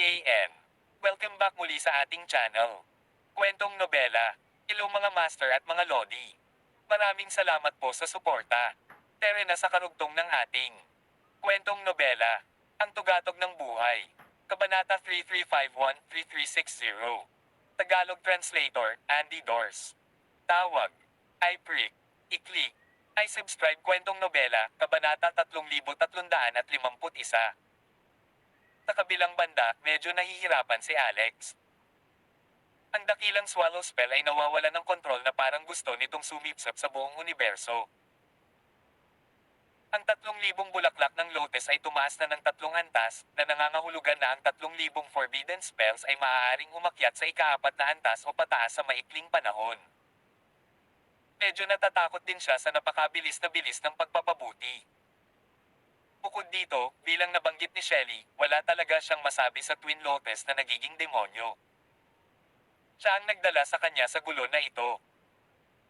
TAN. Welcome back muli sa ating channel. Kwentong Nobela. Hello mga master at mga lodi. Maraming salamat po sa suporta. Tere na sa karugtong ng ating Kwentong Nobela. Ang Tugatog ng Buhay. Kabanata 3351-3360. Tagalog Translator, Andy Dors. Tawag. I-prick. I-click. I-subscribe Kwentong Nobela, Kabanata 3351. Sa kabilang banda, medyo nahihirapan si Alex. Ang dakilang swallow spell ay nawawala ng kontrol na parang gusto nitong sumipsap sa buong universo. Ang 3,000 bulaklak ng lotus ay tumaas na ng 3 antas, na nangangahulugan na ang 3,000 forbidden spells ay maaaring umakyat sa ika-4 na antas o pataas sa maikling panahon. Medyo natatakot din siya sa napakabilis na bilis ng pagpapabuti. Bukod dito, bilang nabanggit ni Shelly, wala talaga siyang masabi sa Twin Lotus na nagiging demonyo. Siya ang nagdala sa kanya sa gulo na ito.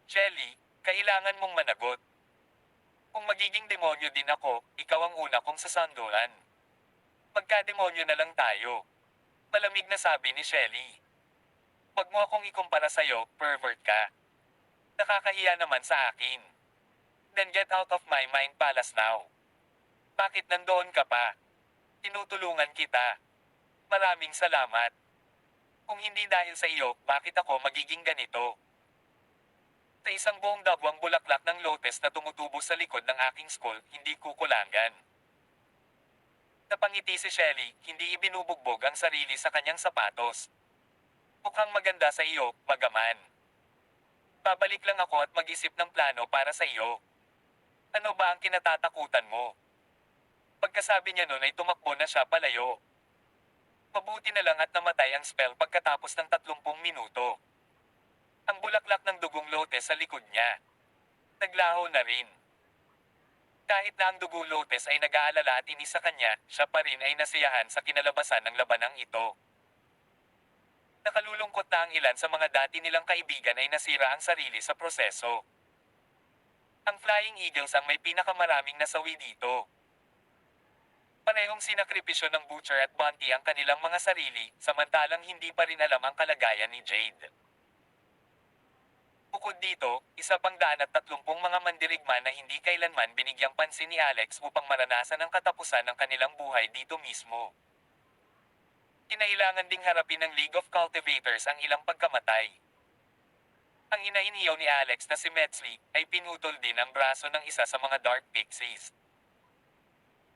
Shelly, kailangan mong managot. Kung magiging demonyo din ako, ikaw ang una kong sasandulan. Magka-demonyo na lang tayo. Malamig na sabi ni Shelly. Huwag mo akong ikumpara sa'yo, pervert ka. Nakakahiya naman sa akin. Then get out of my mind palace now. Bakit nandoon ka pa? Tinutulungan kita. Maraming salamat. Kung hindi dahil sa iyo, bakit ako magiging ganito? Sa isang buong dabwang bulaklak ng lotus na tumutubo sa likod ng aking skull, hindi kukulangan. Napangiti si Shelly, hindi ibinubugbog ang sarili sa kanyang sapatos. Mukhang maganda sa iyo, magaman. Babalik lang ako at mag-isip ng plano para sa iyo. Ano ba ang kinatatakutan mo? Pagkasabi niya nun ay tumakbo na siya palayo. Mabuti na lang at namatay ang spell pagkatapos ng 30 minuto. Ang bulaklak ng dugong lotes sa likod niya. Naglaho na rin. Kahit na ang dugong lotes ay nag-aalala at inis sa kanya, siya pa rin ay nasiyahan sa kinalabasan ng labanang ito. Nakalulungkot na ang ilan sa mga dati nilang kaibigan ay nasira ang sarili sa proseso. Ang Flying Eagles ang may pinakamaraming nasawi dito. Parehong sinakripisyo ng Butcher at Bunty ang kanilang mga sarili, samantalang hindi pa rin alam ang kalagayan ni Jade. Bukod dito, isa pang 130 mga mandirigma na hindi kailanman binigyang pansin ni Alex upang maranasan ang katapusan ng kanilang buhay dito mismo. Kinailangan ding harapin ng League of Cultivators ang ilang pagkamatay. Ang inainiyaw ni Alex na si Metzli ay pinutol din ang braso ng isa sa mga Dark Pixies.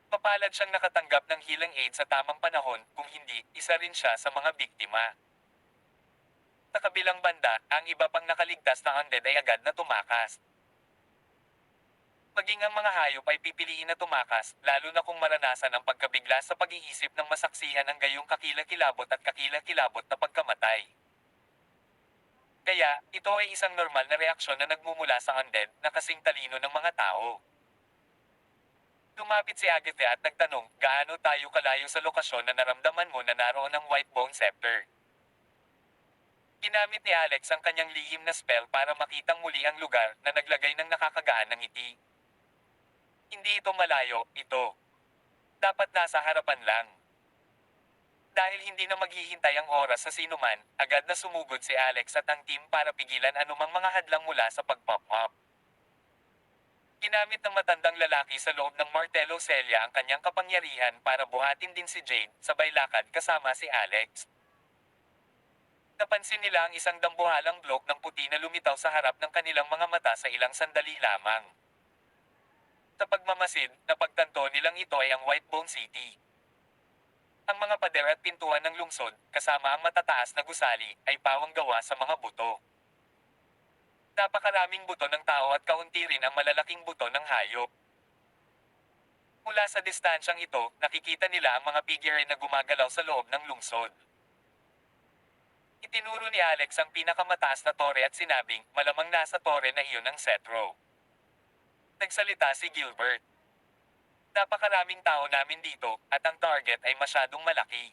Mapalad siyang nakatanggap ng healing aid sa tamang panahon, kung hindi, isa rin siya sa mga biktima. Sa kabilang banda, ang iba pang nakaligtas na undead ay agad na tumakas. Maging ang mga hayop ay pipiliin na tumakas, lalo na kung maranasan ang pagkabigla sa pag-iisip ng masaksihan ng gayong kakilakilabot at kakilakilabot na pagkamatay. Kaya, ito ay isang normal na reaksyon na nagmumula sa undead na kasing talino ng mga tao. Lumapit si Agatha at nagtanong, gaano tayo kalayo sa lokasyon na naramdaman mo na naroon ang White Bone Scepter? Ginamit ni Alex ang kanyang lihim na spell para makitang muli ang lugar na naglagay ng nakakagaan ng ngiti. Hindi ito malayo, ito. Dapat nasa harapan lang. Dahil hindi na maghihintay ang oras sa sinuman, agad na sumugod si Alex at ang team para pigilan anumang mga hadlang mula sa pag-pop up. Ginamit ng matandang lalaki sa loob ng Martello Celia ang kanyang kapangyarihan para buhatin din si Jade, sabay lakad kasama si Alex. Napansin nila ang isang dambuhalang blok ng puti na lumitaw sa harap ng kanilang mga mata sa ilang sandali lamang. Sa pagmamasid, napagtanto nilang ito ay ang Whitebone City. Ang mga pader at pintuan ng lungsod, kasama ang matataas na gusali, ay pawang gawa sa mga buto. Napakaraming buto ng tao at kaunti rin ang malalaking buto ng hayop. Mula sa distansyang ito, nakikita nila ang mga figure na gumagalaw sa loob ng lungsod. Itinuro ni Alex ang pinakamataas na tore at sinabing, malamang nasa tore na iyon ang Cetro. Nagsalita si Gilbert. Napakaraming tao namin dito, at ang target ay masyadong malaki.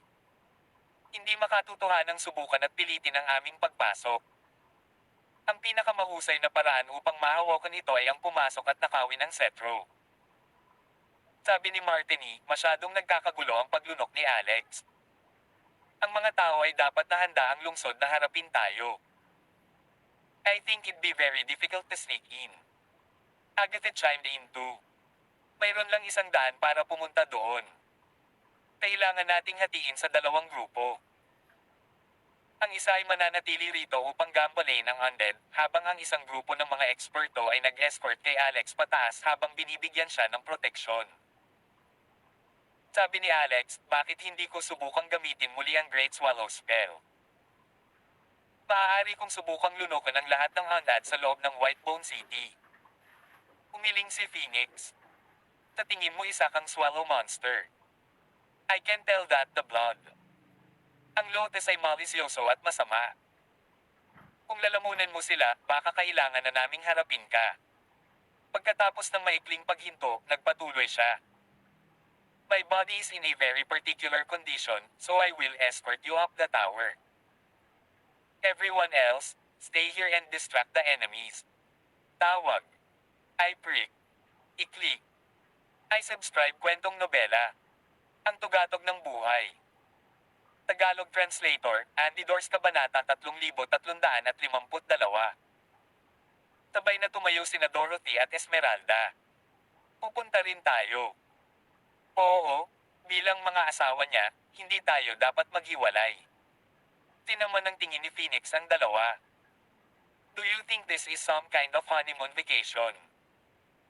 Hindi makatutuhanang subukan at pilitin ang aming pagpasok. Ang pinakamahusay na paraan upang mahawakan ito ay ang pumasok at nakawin ang Cetro. Sabi ni Martini, masyadong nagkakagulo ang paglunok ni Alex. Ang mga tao ay dapat na handa ang lungsod na harapin tayo. I think it'd be very difficult to sneak in. Agatha chimed in too. Mayroon lang 100 para pumunta doon. Kailangan nating hatiin sa dalawang grupo. Ang isa ay mananatili rito upang gambalain ang undead, habang ang isang grupo ng mga eksperto ay nag-escort kay Alex pataas habang binibigyan siya ng proteksyon. Sabi ni Alex, bakit hindi ko subukang gamitin muli ang Great Swallow spell? Maaari kong subukang lunukin ang lahat ng undead sa loob ng Whitebone City. Umiling si Phoenix. Sa tingin mo isa kang swallow monster. I can tell that the blood. Ang Lotus ay malisyoso at masama. Kung lalamunan mo sila, baka kailangan na naming harapin ka. Pagkatapos ng maikling paghinto, nagpatuloy siya. My body is in a very particular condition, so I will escort you up the tower. Everyone else, stay here and distract the enemies. Tawag. I prick. I-click. I subscribe kwentong nobela. Ang tugatog ng buhay. Tagalog Translator, Andy Dors Kabanata 3352. Sabay na tumayo sina Dorothy at Esmeralda. Pupunta rin tayo. Oo, bilang mga asawa niya, hindi tayo dapat maghiwalay. Tinaman ng tingin ni Phoenix ang dalawa. Do you think this is some kind of honeymoon vacation?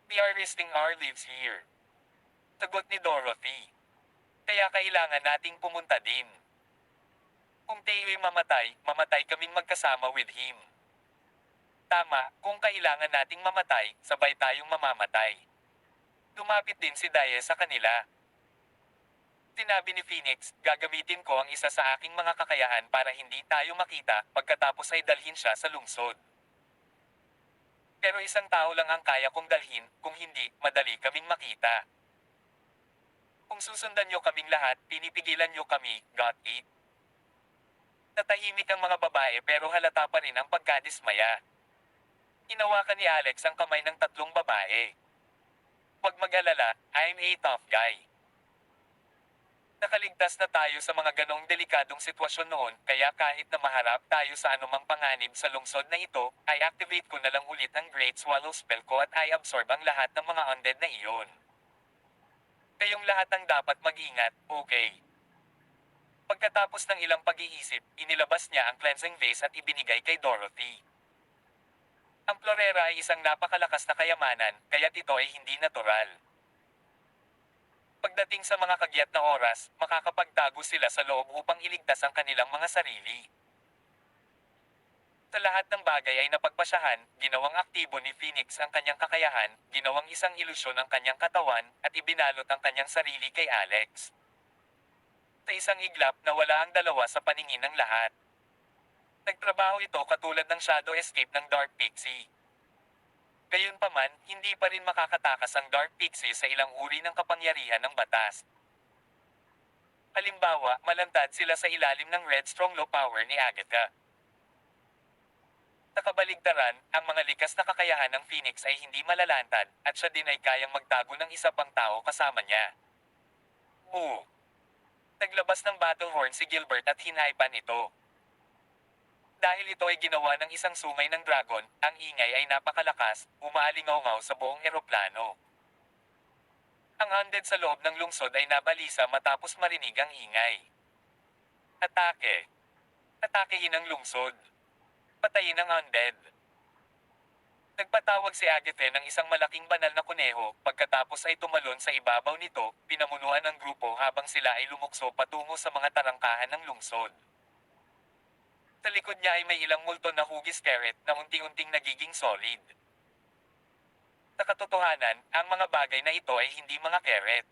We are risking our lives here. Sagot ni Dorothy. Kaya kailangan nating pumunta din. Kung Tayo'y mamatay, mamatay kaming magkasama with him. Tama, kung kailangan nating mamatay, sabay tayong mamamatay. Lumapit din si Daya sa kanila. Sinabi ni Phoenix, gagamitin ko ang isa sa aking mga kakayahan para hindi tayo makita, pagkatapos ay dalhin siya sa lungsod. Pero isang tao lang ang kaya kong dalhin, kung hindi, madali kaming makita. Kung susundan niyo kaming lahat, pinipigilan niyo kami, got it? Natahimik ang mga babae pero halata pa rin ang pagkadismaya. Hinawakan ni Alex ang kamay ng 3 babae. Huwag mag-alala, I'm a tough guy. Nakaligtas na tayo sa mga ganong delikadong sitwasyon noon, kaya kahit na maharap tayo sa anumang panganib sa lungsod na ito, ay activate ko na lang ulit ang Great Swallow spell ko at ay absorb ang lahat ng mga undead na iyon. Kayong lahat ang dapat mag-ingat, okay? Pagkatapos ng ilang pag-iisip, inilabas niya ang cleansing vase at ibinigay kay Dorothy. Ang florera ay isang napakalakas na kayamanan, kaya't ito ay hindi natural. Pagdating sa mga kagyat na oras, makakapagtago sila sa loob upang iligtas ang kanilang mga sarili. Sa lahat ng bagay ay napagpasyahan, ginawang aktibo ni Phoenix ang kanyang kakayahan, ginawang isang ilusyon ang kanyang katawan, at ibinalot ang kanyang sarili kay Alex. Sa isang iglap, nawala ang dalawa sa paningin ng lahat. Nagtrabaho ito katulad ng shadow escape ng Dark Pixie. Gayunpaman, hindi pa rin makakatakas ang Dark Pixie sa ilang uri ng kapangyarihan ng batas. Halimbawa, malantad sila sa ilalim ng Red Stronglow power ni Agatha. Sa kabaligtaran, ang mga likas na kakayahan ng Phoenix ay hindi malalantad, at siya din ay kayang magtago ng isa pang tao kasama niya. Naglabas ng battle horn si Gilbert at hinaypan ito. Dahil ito ay ginawa ng isang sungay ng dragon, ang ingay ay napakalakas, umaalingaw-ngaw sa buong eroplano. Ang undead sa loob ng lungsod ay nabalisa matapos marinig ang ingay. Atake. Atakehin ang lungsod. Patayin ang undead. Nagpatawag si Agatha ng isang malaking banal na kuneho, pagkatapos ay tumalon sa ibabaw nito, pinamunuan ang grupo habang sila ay lumukso patungo sa mga tarangkahan ng lungsod. Sa likod niya ay may ilang multo na hugis carrot na unti-unting nagiging solid. Sa katotohanan, ang mga bagay na ito ay hindi mga carrot.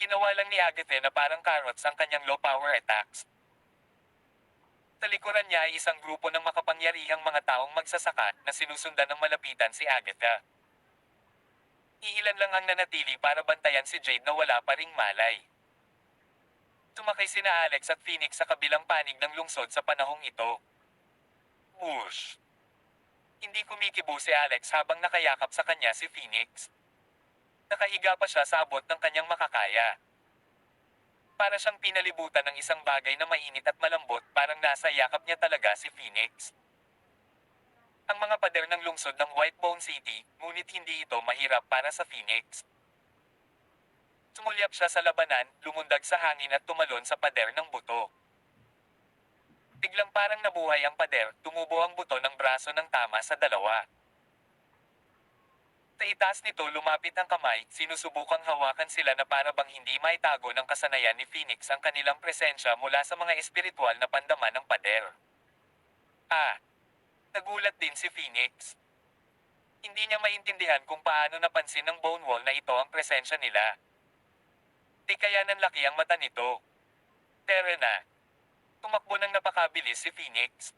Ginawa lang ni Agatha na parang carrots ang kanyang low power attacks. Sa likuran niya ay isang grupo ng makapangyarihang mga taong magsasaka na sinusundan ng malapitan si Agatha. Iilan lang ang nanatili para bantayan si Jade na wala pa ring malay. Tumakay sina Alex at Phoenix sa kabilang panig ng lungsod sa panahong ito. Whoosh! Hindi kumikibo si Alex habang nakayakap sa kanya si Phoenix. Nakahiga pa siya sa abot ng kanyang makakaya. Para siyang pinalibutan ng isang bagay na mainit at malambot, parang nasa yakap niya talaga si Phoenix. Ang mga pader ng lungsod ng Whitebone City, ngunit hindi ito mahirap para sa Phoenix. Sumulyap siya sa labanan, lumundag sa hangin at tumalon sa pader ng buto. Biglang parang nabuhay ang pader, tumubo ang buto ng braso ng tama sa dalawa. Sa itaas nito lumapit ang kamay, sinusubukang hawakan sila na para bang hindi maitago ng kasanayan ni Phoenix ang kanilang presensya mula sa mga espiritual na pandaman ng pader. Ah! Nagulat din si Phoenix. Hindi niya maintindihan kung paano napansin ng bone wall na ito ang presensya nila. Di kaya nanlaki ang mata nito. Pero na. Tumakbo ng napakabilis si Phoenix.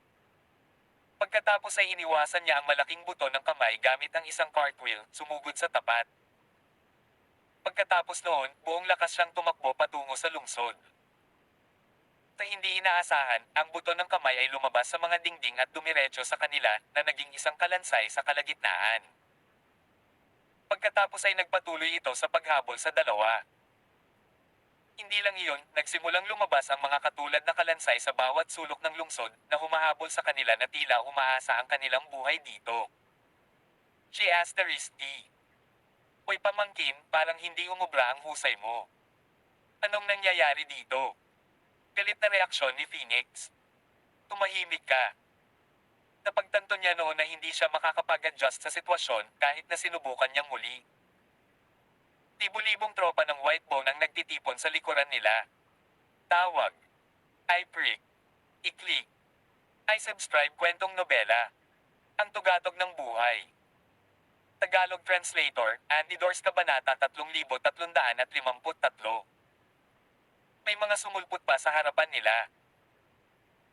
Pagkatapos ay iniwasan niya ang malaking buto ng kamay gamit ang isang cartwheel, sumugod sa tapat. Pagkatapos noon, buong lakas siyang tumakbo patungo sa lungsod. Sa hindi inaasahan, ang buto ng kamay ay lumabas sa mga dingding at dumiretso sa kanila na naging isang kalansay sa kalagitnaan. Pagkatapos ay nagpatuloy ito sa paghabol sa dalawa. Hindi lang iyon, nagsimulang lumabas ang mga katulad na kalansay sa bawat sulok ng lungsod na humahabol sa kanila na tila umaasa ang kanilang buhay dito. She asked the risky. Hoy pamangkin, parang hindi umubra ang husay mo. Anong nangyayari dito? Galit na reaksyon ni Phoenix. Tumahimik ka. Napagtanto niya noon na hindi siya makakapag-adjust sa sitwasyon kahit na sinubukan niyang muli. Libu-libong tropa ng Whitebone ang nagtitipon sa likuran nila. Tawag. I prick. I-click. I subscribe kwentong nobela. Ang tugatog ng buhay. Tagalog Translator, Andy Dors Kabanata 3353. May mga sumulpot pa sa harapan nila.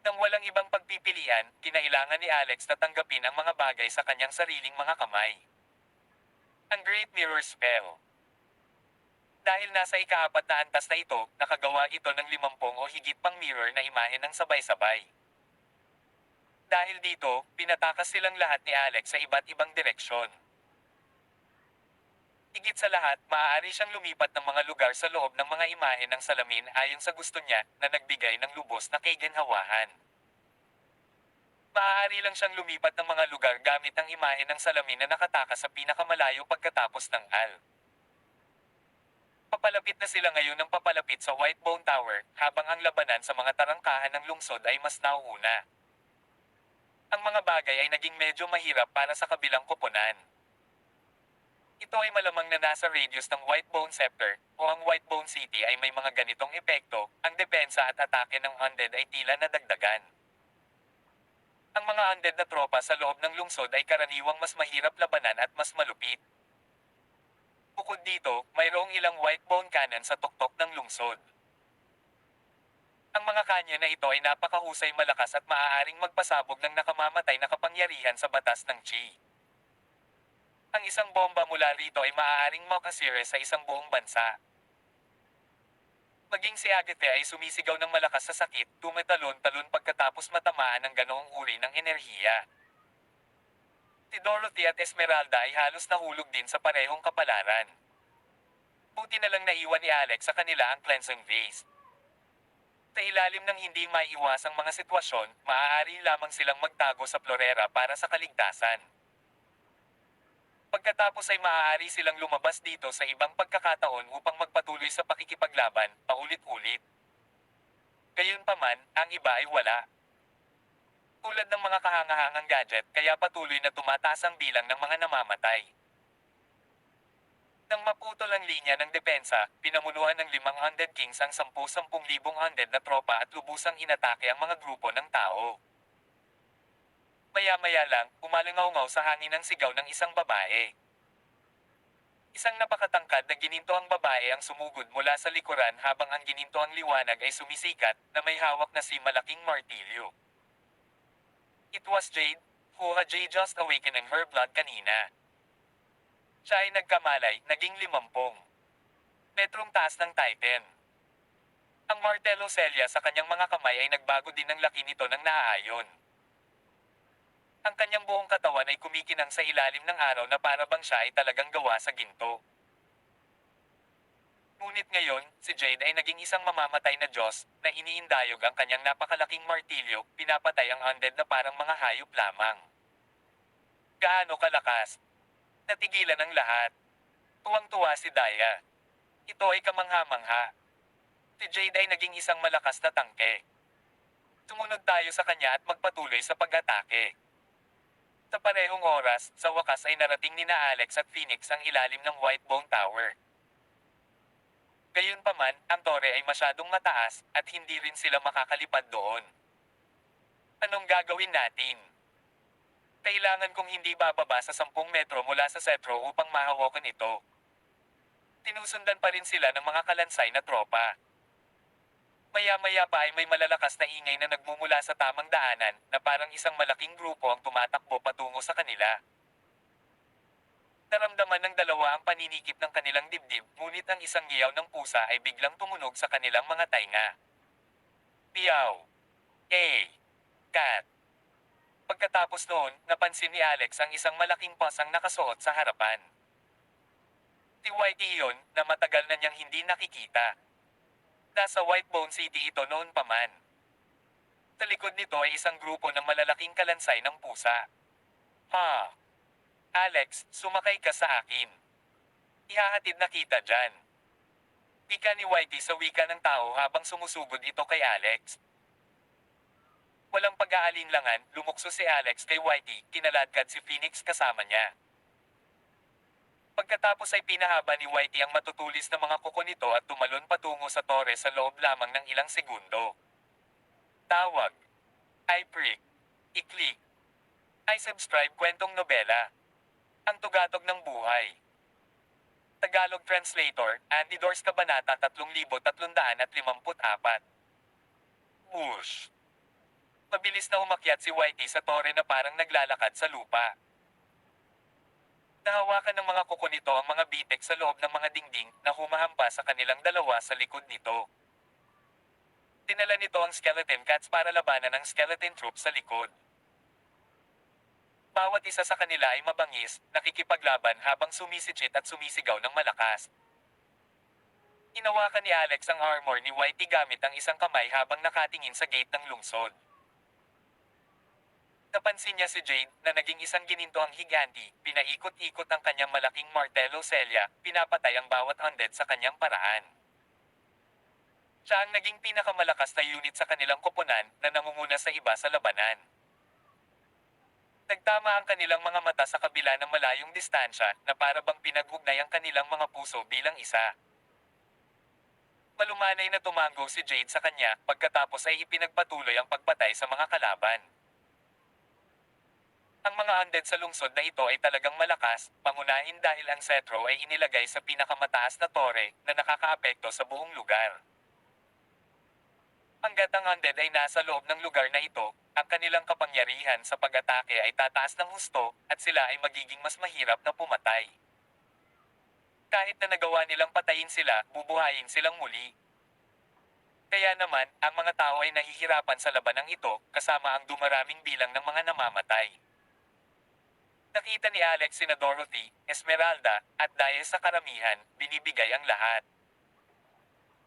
Nang walang ibang pagpipilian, kinailangan ni Alex na tanggapin ang mga bagay sa kanyang sariling mga kamay. Ang Great Mirror Spell. Dahil nasa ika-4 na antas na ito, nakagawa ito ng 50 o higit pang mirror na imahe ng sabay-sabay. Dahil dito, pinatakas silang lahat ni Alex sa iba't ibang direksyon. Higit sa lahat, maaari siyang lumipat ng mga lugar sa loob ng mga imahe ng salamin ayon sa gusto niya na nagbigay ng lubos na kaginhawahan. Maaari lang siyang lumipat ng mga lugar gamit ang imahe ng salamin na nakatakas sa pinakamalayo pagkatapos ng al. Papalapit na sila ngayon ng papalapit sa Whitebone Tower, habang ang labanan sa mga tarangkahan ng lungsod ay mas nauuna. Ang mga bagay ay naging medyo mahirap para sa kabilang koponan. Ito ay malamang na nasa radius ng Whitebone Scepter, o ang Whitebone City ay may mga ganitong epekto, ang depensa at atake ng undead ay tila nadagdagan. Ang mga undead na tropa sa loob ng lungsod ay karaniwang mas mahirap labanan at mas malupit. Bukod dito, mayroong ilang Whitebone cannon sa tuktok ng lungsod. Ang mga kanya na ito ay napakahusay malakas at maaaring magpasabog ng nakamamatay na kapangyarihan sa batas ng Chi. Ang isang bomba mula rito ay maaaring makasira sa isang buong bansa. Maging si Agatha ay sumisigaw ng malakas sa sakit, tumatalon-talon pagkatapos matamaan ng ganoong uri ng enerhiya. Si Dorothy at Esmeralda ay halos nahulog din sa parehong kapalaran. Buti na lang naiwan ni Alex sa kanila ang cleansing vase. Sa ilalim ng hindi maiiwasang mga sitwasyon, maaari lamang silang magtago sa florera para sa kaligtasan. Pagkatapos ay maaari silang lumabas dito sa ibang pagkakataon upang magpatuloy sa pakikipaglaban, paulit-ulit. Gayunpaman, ang iba ay wala. Tulad ng mga kahangahangang gadget, kaya patuloy na tumataas ang bilang ng mga namamatay. Nang maputol ang linya ng depensa, pinamunuan ng 500 kings ang 10,000 undead na tropa at lubusang inatake ang mga grupo ng tao. Maya-maya lang, umalingaw-ngaw sa hangin ang sigaw ng isang babae. Isang napakatangkad na gininto ang babae ang sumugod mula sa likuran habang ang gininto ang liwanag ay sumisikat na may hawak na si malaking martilyo. It was Jade, who had just awakening her blood kanina. Siya ay nagkamalay, naging 50 metrong taas ng Titan. Ang martello selya sa kanyang mga kamay ay nagbago din ng laki nito ng naaayon. Ang kanyang buong katawan ay kumikinang sa ilalim ng araw na para bang siya ay talagang gawa sa ginto. Ngunit Ngunit ngayon, si Jade ay naging isang mamamatay na Diyos, na iniindayog ang kanyang napakalaking martilyo, pinapatay ang undead na parang mga hayop lamang. Gaano kalakas? Natigilan ang lahat. Tuwang-tuwa si Daya. Ito ay kamangha-mangha. Si Jade ay naging isang malakas na tangke. Sumunod tayo sa kanya at magpatuloy sa pag-atake. Sa parehong oras, sa wakas ay narating ni na Alex at Phoenix ang ilalim ng Whitebone Tower. Gayunpaman, ang tore ay masyadong mataas, at hindi rin sila makakalipad doon. Anong gagawin natin? Kailangan kong hindi bababa sa 10 metro mula sa sentro upang mahawakan ito. Tinusundan pa rin sila ng mga kalansay na tropa. Maya-maya pa ay may malalakas na ingay na nagmumula sa tamang daanan, na parang isang malaking grupo ang tumatakbo patungo sa kanila. Naramdaman ng dalawa ang paninikip ng kanilang dibdib, ngunit ang isang giyaw ng pusa ay biglang tumunog sa kanilang mga tainga. Piyaw! Cat! Pagkatapos noon, napansin ni Alex ang isang malaking pasang nakasuot sa harapan. Si Whitey iyon, na matagal na niyang hindi nakikita. Nasa Whitebone City ito noon pa man. Sa likod nito ay isang grupo ng malalaking kalansay ng pusa. Alex, sumakay ka sa akin. Ihahatid na kita dyan. Wika ni Whitey sa wika ng tao habang sumusugod ito kay Alex. Walang pag-aalinlangan, lumukso si Alex kay Whitey, kinaladkad si Phoenix kasama niya. Pagkatapos ay pinahaba ni Whitey ang matutulis na mga kuko nito at tumalon patungo sa tore sa loob lamang ng ilang segundo. Tawag. I-prick. I-click. I-subscribe kwentong nobela. Ang tugatog ng buhay. Tagalog Translator, Andy Dors Kabanata 3354. Whoosh. Mabilis na umakyat si Whitey sa tore na parang naglalakad sa lupa. Nahawakan ng mga kuko nito ang mga bitek sa loob ng mga dingding na humahampas sa kanilang dalawa sa likod nito. Dinala nito ang skeleton cats para labanan ng skeleton troop sa likod. Bawat isa sa kanila ay mabangis, nakikipaglaban habang sumisitsit at sumisigaw ng malakas. Inawakan ni Alex ang armor ni Whitey gamit ang isang kamay habang nakatingin sa gate ng lungsod. Napansin niya si Jade, na naging isang gininto ang higanti, pinaikot-ikot ang kanyang malaking martelo selya, pinapatay ang bawat undead sa kanyang paraan. Siya ang naging pinakamalakas na unit sa kanilang koponan, na nangunguna sa iba sa labanan. Nagtama ang kanilang mga mata sa kabila ng malayong distansya, na para bang pinag-ugnay ang kanilang mga puso bilang isa. Malumanay na tumango si Jade sa kanya, pagkatapos ay ipinagpatuloy ang pagpatay sa mga kalaban. Ang mga undead sa lungsod na ito ay talagang malakas, pangunahin dahil ang sentro ay inilagay sa pinakamataas na tore, na nakakaapekto sa buong lugar. Hanggat ang undead ay nasa loob ng lugar na ito, ang kanilang kapangyarihan sa pag-atake ay tataas ng husto, at sila ay magiging mas mahirap na pumatay. Kahit na nagawa nilang patayin sila, bubuhayin silang muli. Kaya naman, ang mga tao ay nahihirapan sa labanang ito, kasama ang dumaraming bilang ng mga namamatay. Nakita ni Alex sina Dorothy, Esmeralda, at dahil sa karamihan, binibigay ang lahat.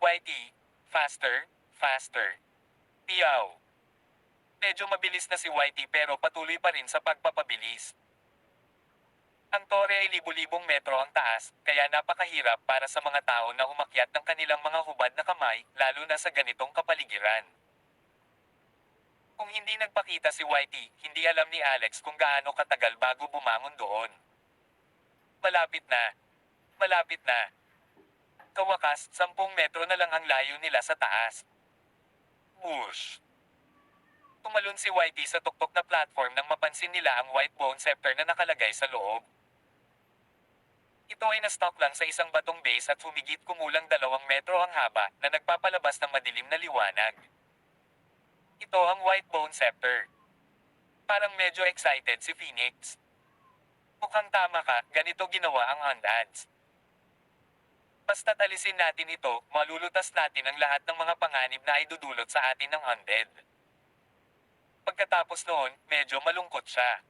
Whitey, faster, faster. Piyaw. Medyo mabilis na si Whitey pero patuloy pa rin sa pagpapabilis. Ang tore ay libu-libong metro ang taas, kaya napakahirap para sa mga tao na umakyat ng kanilang mga hubad na kamay, lalo na sa ganitong kapaligiran. Kung hindi nagpakita si Whitey, hindi alam ni Alex kung gaano katagal bago bumangon doon. Malapit na. Malapit na. Kawakas, 10 metro na lang ang layo nila sa taas. Whoosh! Tumalon si Whitey sa tuktok na platform nang mapansin nila ang Whitebone Scepter na nakalagay sa loob. Ito ay na-stock lang sa isang batong base at humigit kumulang 2 metro ang haba, na nagpapalabas ng madilim na liwanag. Ito ang Whitebone Scepter. Parang medyo excited si Phoenix. Mukhang tama ka, ganito ginawa ang undeads. Basta't alisin natin ito, malulutas natin ang lahat ng mga panganib na idudulot sa atin ng undead. Pagkatapos noon, medyo malungkot siya.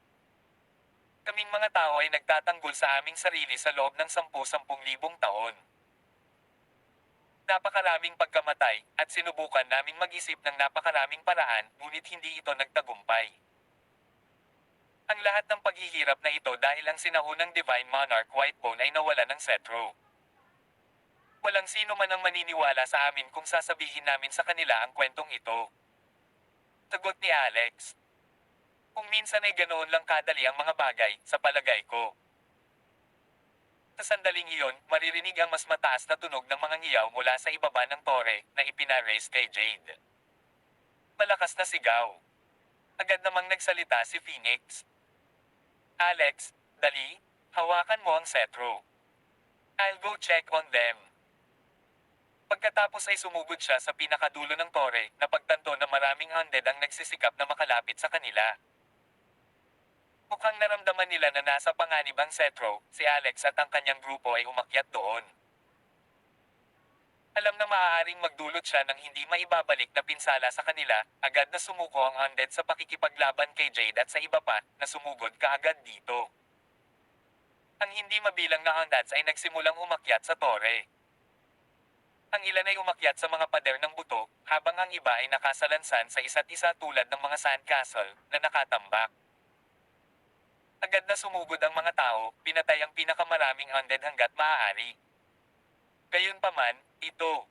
Kaming mga tao ay nagtatanggol sa aming sarili sa loob ng 10,000 taon. Napakaraming pagkamatay, at sinubukan naming mag-isip ng napakaraming paraan, ngunit hindi ito nagtagumpay. Ang lahat ng paghihirap na ito dahil ang sinaunang Divine Monarch Whitebone ay nawala ng Cetro. Walang sino man ang maniniwala sa amin kung sasabihin namin sa kanila ang kwentong ito. Sagot ni Alex. Kung minsan ay ganoon lang kadali ang mga bagay, sa palagay ko. Sa sandaling iyon, maririnig ang mas mataas na tunog ng mga ngiyaw mula sa ibaba ng tore na ipinaraise kay Jade. Malakas na sigaw. Agad namang nagsalita si Phoenix. Alex, dali, hawakan mo ang Cetro. I'll go check on them. Pagkatapos ay sumugod siya sa pinakadulo ng tore, na pagtanto na maraming undead ang nagsisikap na makalapit sa kanila. Mukhang naramdaman nila na nasa panganib ang Cetro, si Alex at ang kanyang grupo ay umakyat doon. Alam na maaaring magdulot siya ng hindi maibabalik na pinsala sa kanila, agad na sumuko ang undead sa pakikipaglaban kay Jade at sa iba pa, na sumugod kaagad dito. Ang hindi mabilang na undeads ay nagsimulang umakyat sa tore. Ang ilan ay umakyat sa mga pader ng buto, habang ang iba ay nakasalansan sa isa't isa tulad ng mga sandcastle, na nakatambak. Agad na sumugod ang mga tao, pinatay ang pinakamaraming undead hanggat maaari. Gayunpaman, ito.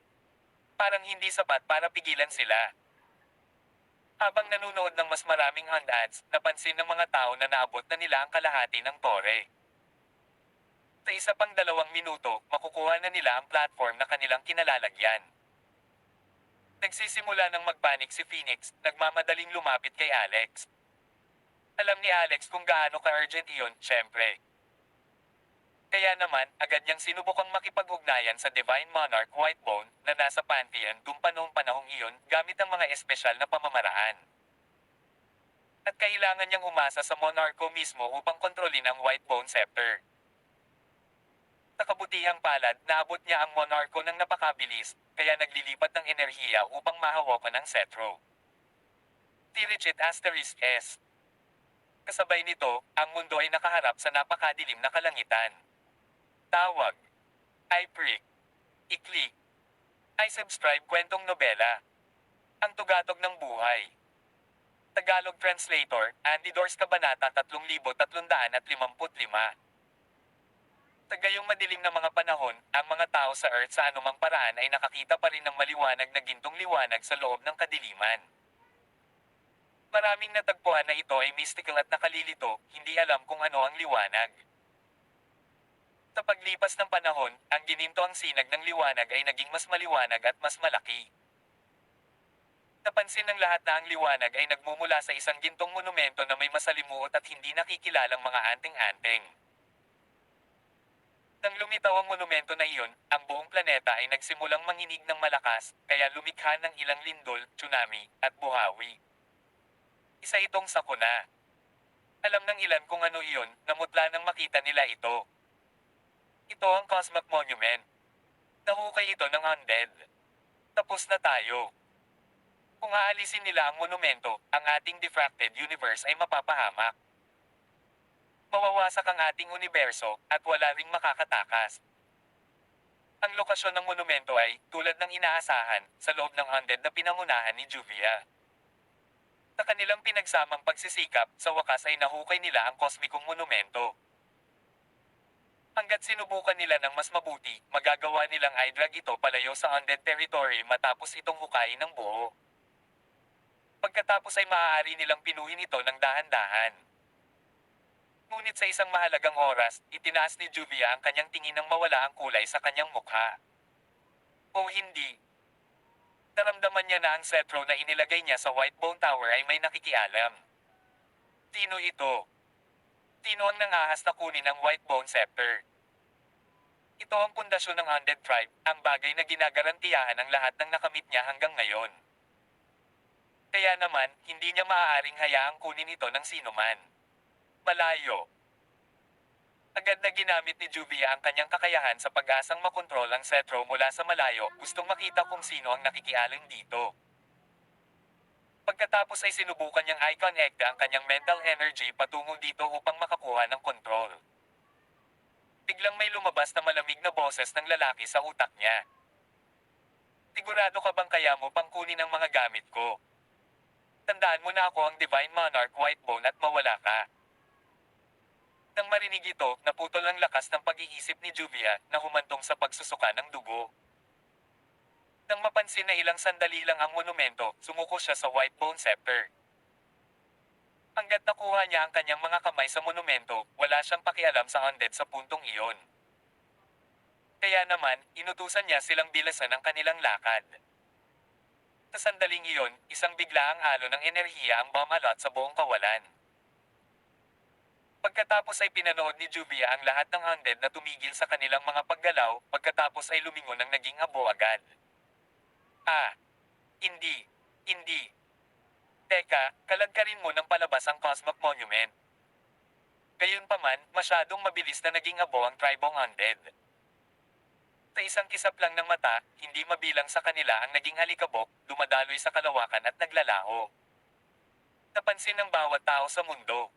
Parang hindi sapat para pigilan sila. Habang nanunood ng mas maraming undeads, napansin ng mga tao na naabot na nila ang kalahati ng tore. Sa isa pang 2 minuto, makukuha na nila ang platform na kanilang kinalalagyan. Nagsisimula ng magpanik si Phoenix, nagmamadaling lumapit kay Alex. Alam ni Alex kung gaano ka-urgent iyon, syempre. Kaya naman, agad niyang sinubukang makipag-ugnayan sa Divine Monarch Whitebone, na nasa Pantheon dumpa noong panahong iyon, gamit ang mga espesyal na pamamaraan. At kailangan niyang umasa sa Monarcho mismo upang kontrolin ang Whitebone Scepter. Sa kabutihang palad, naabot niya ang Monarcho ng napakabilis, kaya naglilipat ng enerhiya upang mahawakan ang Cetro. Tirichet Asterisk S. Kasabay nito, ang mundo ay nakaharap sa napakadilim na kalangitan. Tawag. I-prick. I-click. I-subscribe kwentong nobela. Ang tugatog ng buhay. Tagalog Translator, Andy Dors Kabanata 3355. Sa gayong madilim na mga panahon, ang mga tao sa Earth sa anumang paraan ay nakakita pa rin ng maliwanag na gintong liwanag sa loob ng kadiliman. Maraming natagpuan na ito ay mystical at nakalilito, hindi alam kung ano ang liwanag. Sa paglipas ng panahon, ang ginintoang sinag ng liwanag ay naging mas maliwanag at mas malaki. Napansin ng lahat na ang liwanag ay nagmumula sa isang gintong monumento na may masalimuot at hindi nakikilalang mga anting-anting. Nang lumitaw ang monumento na iyon, ang buong planeta ay nagsimulang manginig ng malakas, kaya lumikha ng ilang lindol, tsunami, at buhawi. Isa itong sakuna. Alam ng ilan kung ano iyon, namutla nang makita nila ito. Ito ang Cosmic Monument. Nahukay ito ng undead. Tapos na tayo. Kung aalisin nila ang monumento, ang ating diffracted universe ay mapapahamak. Mawawasak ang ating universo, at wala ring makakatakas. Ang lokasyon ng monumento ay, tulad ng inaasahan, sa loob ng undead na pinangunahan ni Juvia. Sa kanilang pinagsamang pagsisikap, sa wakas ay nahukay nila ang kosmikong monumento. Hanggat sinubukan nila ng mas mabuti, magagawa nilang i-drag ito palayo sa undead territory matapos itong hukayin ng buo. Pagkatapos ay maaari nilang pinuhin ito ng dahan-dahan. Ngunit sa isang mahalagang oras, itinaas ni Juvia ang kanyang tingin nang mawala ang kulay sa kanyang mukha. O hindi. Naramdaman niya na ang Cetro na inilagay niya sa Whitebone Tower ay may nakikialam. Sino ito? Sino ang nangahas na kunin ang Whitebone Scepter? Ito ang pundasyon ng Undead Tribe, ang bagay na ginagarantiyahan ang lahat ng nakamit niya hanggang ngayon. Kaya naman, hindi niya maaaring hayaang kunin ito ng sinuman. Malayo. Agad na ginamit ni Juvia ang kanyang kakayahan sa pag-asang makontrol ang Cetro mula sa malayo, gustong makita kung sino ang nakikialam dito. Pagkatapos ay sinubukan niyang i-connect ang kanyang mental energy patungo dito upang makakuha ng kontrol. Biglang may lumabas na malamig na boses ng lalaki sa utak niya. Sigurado ka bang kaya mo pang kunin ang mga gamit ko? Tandaan mo na ako ang Divine Monarch Whitebone at mawala ka. Nang marinig ito, naputol ang lakas ng pag-iisip ni Juvia na humantong sa pagsusuka ng dugo. Nang mapansin na ilang sandali lang ang monumento, sumuko siya sa Whitebone Scepter. Hanggat nakuha niya ang kanyang mga kamay sa monumento, wala siyang pakialam sa undead sa puntong iyon. Kaya naman, inutusan niya silang bilasan ang kanilang lakad. Sa sandaling iyon, isang biglaang halo ng enerhiya ang bumalot sa buong kawalan. Pagkatapos ay pinanood ni Juvia ang lahat ng undead na tumigil sa kanilang mga paggalaw, pagkatapos ay lumingon ng naging abo agad. Ah, hindi, hindi. Teka, kalagkarin mo ng palabas ang Cosmic Monument. Gayunpaman, masyadong mabilis na naging abo ang tribong undead. Sa isang kisap lang ng mata, hindi mabilang sa kanila ang naging halikabok, dumadaloy sa kalawakan at naglalaho. Napansin ng bawat tao sa mundo.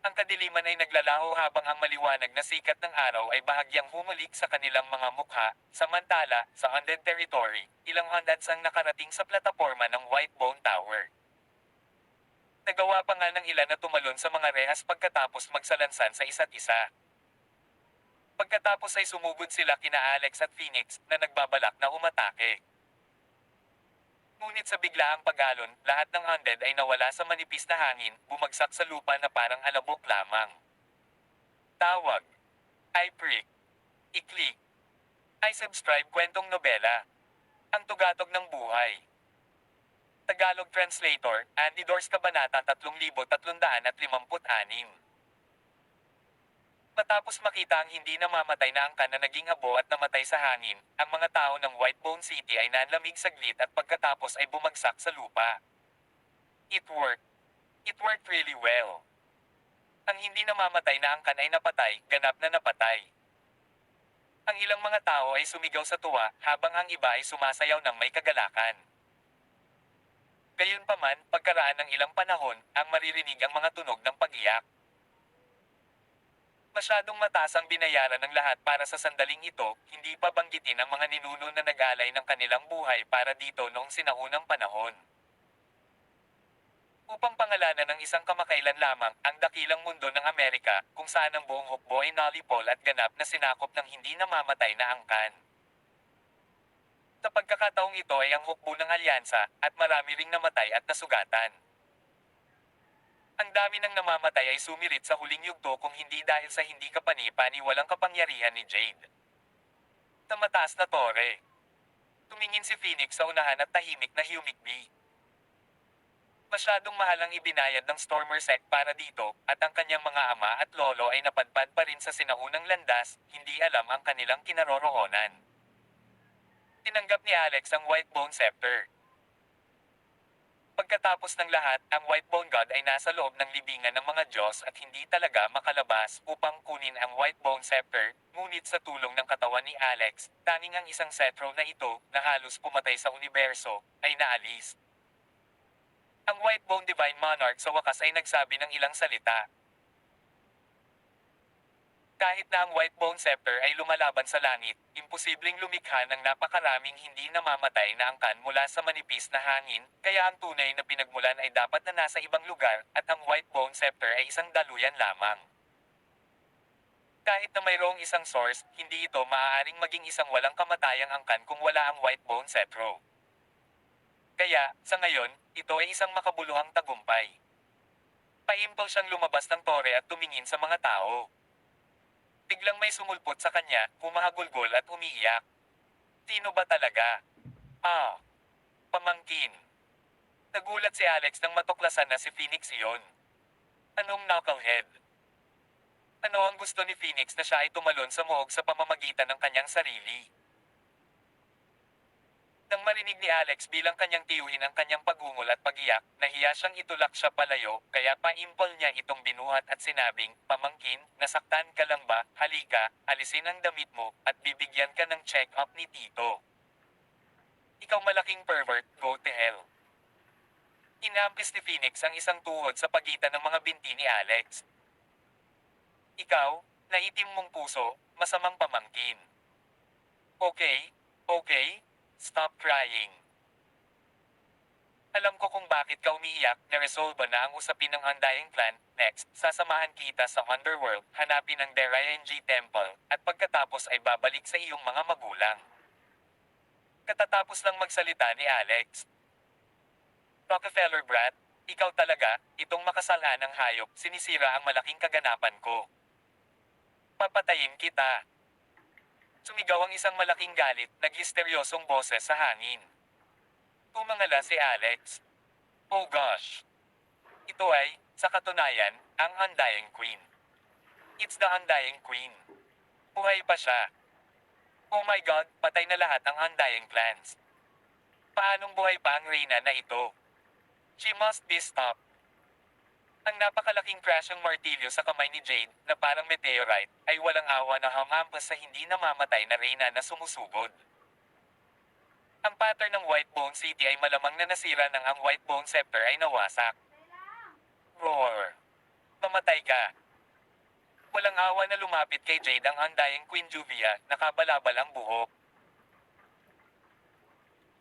Ang kadiliman ay naglalaho habang ang maliwanag na sikat ng araw ay bahagyang humalik sa kanilang mga mukha, samantala, sa undead territory, ilang undeads ang nakarating sa plataporma ng Whitebone Tower. Nagawa pa nga ng ilan na tumalon sa mga rehas pagkatapos magsalansan sa isa't isa. Pagkatapos ay sumugod sila kina Alex at Phoenix na nagbabalak na umatake. Ngunit sa biglaang pag-alon, lahat ng undead ay nawala sa manipis na hangin, bumagsak sa lupa na parang alabok lamang. Tawag. I-prick. I-click. I-subscribe kwentong nobela. Ang tugatog ng buhay. Tagalog Translator, Andy Dors Kabanata 3356. Matapos makita ang hindi namamatay na angkan na naging abo at namatay sa hangin, ang mga tao ng Whitebone City ay nanlamig saglit at pagkatapos ay bumagsak sa lupa. It worked. It worked really well. Ang hindi namamatay na angkan ay napatay, ganap na napatay. Ang ilang mga tao ay sumigaw sa tuwa, habang ang iba ay sumasayaw ng may kagalakan. Gayunpaman, pagkaraan ng ilang panahon, ang maririnig ang mga tunog ng pag-iyak. Masyadong mataas ang binayaran ng lahat para sa sandaling ito, hindi pa banggitin ang mga ninuno na nag-alay ng kanilang buhay para dito noong sinaunang panahon. Upang pangalanan ng isang kamakailan lamang, ang dakilang mundo ng Amerika, kung saan ang buong hukbo ay nalipol at ganap na sinakop ng hindi namamatay na angkan. Sa pagkakataong ito ay ang hukbo ng alyansa, at marami ring namatay at nasugatan. Ang dami ng namamatay ay sumirit sa huling yugto kung hindi dahil sa hindi kapani-paniwalang kapangyarihan ni Jade. Sa mataas na tore. Tumingin si Phoenix sa unahan at tahimik na humigbi. Masyadong mahal ang ibinayad ng Stormer Sect para dito, at ang kanyang mga ama at lolo ay napadpad pa rin sa sinaunang landas, hindi alam ang kanilang kinaroroonan. Tinanggap ni Alex ang Whitebone Scepter. Pagkatapos ng lahat, ang Whitebone God ay nasa loob ng libingan ng mga Diyos at hindi talaga makalabas upang kunin ang Whitebone Scepter, ngunit sa tulong ng katawan ni Alex, tanging ang isang cetro na ito, na halos pumatay sa universo, ay naalis. Ang Whitebone Divine Monarch sa wakas ay nagsabi ng ilang salita. Kahit na ang Whitebone Scepter ay lumalaban sa langit, imposibleng lumikha ng napakaraming hindi namamatay na angkan mula sa manipis na hangin, kaya ang tunay na pinagmulan ay dapat na nasa ibang lugar, at ang Whitebone Scepter ay isang daluyan lamang. Kahit na mayroong isang source, hindi ito maaaring maging isang walang kamatayang angkan kung wala ang Whitebone Scepter. Kaya, sa ngayon, ito ay isang makabuluhang tagumpay. Paimpol siyang lumabas ng tore at tumingin sa mga tao. Biglang may sumulpot sa kanya, humahagulgol at umiiyak. Sino ba talaga? Ah, pamangkin. Nagulat si Alex nang matuklasan na si Phoenix iyon. Anong knucklehead? Ano ang gusto ni Phoenix na siya ay tumalon sa muog sa pamamagitan ng kanyang sarili? Nang marinig ni Alex bilang kanyang tiyuhin ang kanyang pagungol at pagiyak, nahiya siyang itulak siya palayo, kaya paimpol niya itong binuhat at sinabing, "Pamangkin, nasaktan ka lang ba? Halika, alisin ang damit mo, at bibigyan ka ng check-up ni Tito. Ikaw malaking pervert, go to hell." Inampis ni Phoenix ang isang tuhod sa pagitan ng mga binti ni Alex. "Ikaw, na itim mong puso, masamang pamangkin. Okay, okay, Stop crying. Alam ko kung bakit ka umiiyak, naresolba na ang usapin ng Undying Clan. Next, sasamahan kita sa Underworld, hanapin ang Deraing Temple, at pagkatapos ay babalik sa iyong mga magulang. Katatapos lang magsalita ni Alex. Rockefeller brat, ikaw talaga, itong makasalanang hayop, sinisira ang malaking kaganapan ko. Papatayin kita. Sumigaw ang isang malaking galit, naghisteryosong boses sa hangin. Tumangala si Alex. Oh gosh. Ito ay, sa katunayan, ang Undying Queen. It's the Undying Queen. Buhay pa siya. Oh my god, patay na lahat ang Undying Clans. Paanong buhay pa ang Reyna na ito? She must be stopped. Ang napakalaking crash ng martilyo sa kamay ni Jade, na parang meteorite, ay walang awa na hamampas sa hindi namamatay na Reyna na sumusugod. Ang pattern ng Whitebone City ay malamang na nasira nang ang Whitebone Scepter ay nawasak. Roar. Mamatay ka. Walang awa na lumapit kay Jade ang Undying Queen Juvia, nakabalabal ang buhok.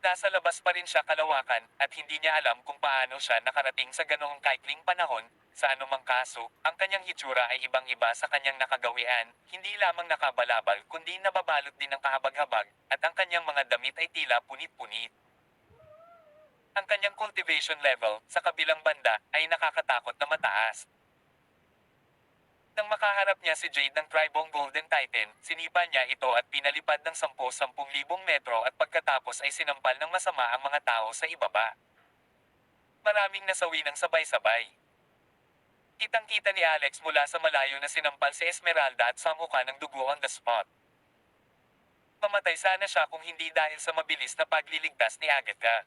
Nasa labas pa rin siya kalawakan, at hindi niya alam kung paano siya nakarating sa ganoong kaikling panahon. Sa anumang kaso, ang kanyang hitsura ay ibang-iba sa kanyang nakagawian, hindi lamang nakabalabal kundi nababalot din ng kahabag-habag, at ang kanyang mga damit ay tila punit-punit. Ang kanyang cultivation level, sa kabilang banda, ay nakakatakot na mataas. Nang makaharap niya si Jade ng Tribong Golden Titan, sinipa niya ito at pinalipad ng 10,000 metro at pagkatapos ay sinampal ng masama ang mga tao sa ibaba. Maraming nasawi ng sabay-sabay. Kitang-kita ni Alex mula sa malayo na sinampal si Esmeralda at samuka ng dugo on the spot. Mamatay sana siya kung hindi dahil sa mabilis na pagliligtas ni Agatha.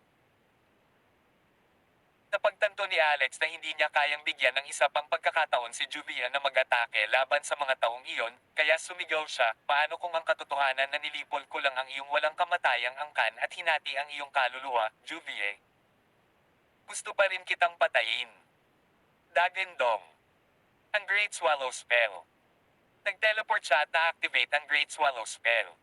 Napagtanto ni Alex na hindi niya kayang bigyan ng isa pang pagkakataon si Juvia na mag-atake laban sa mga taong iyon, kaya sumigaw siya, paano kung ang katotohanan na nilipol ko lang ang iyong walang kamatayang angkan at hinati ang iyong kaluluwa, Juvia? Gusto pa rin kitang patayin. Dagendong. Ang Great Swallow Spell. Nag-teleport siya at na-activate ang Great Swallow Spell.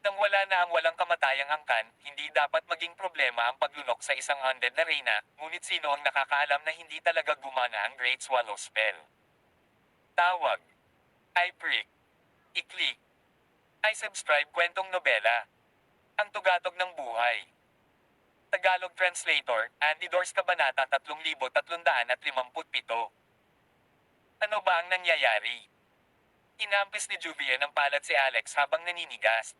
Nang wala na ang walang kamatayang angkan, hindi dapat maging problema ang paglunok sa isang undead na reyna, ngunit sino ang nakakaalam na hindi talaga gumana ang Great Swallow Spell? Tawag. I-prick. I-click. I-subscribe kwentong nobela. Ang tugatog ng buhay. Tagalog Translator, Andy Dors Kabanata 3357. Ano ba ang nangyayari? Inampis ni Juvia ng palad si Alex habang naninigas.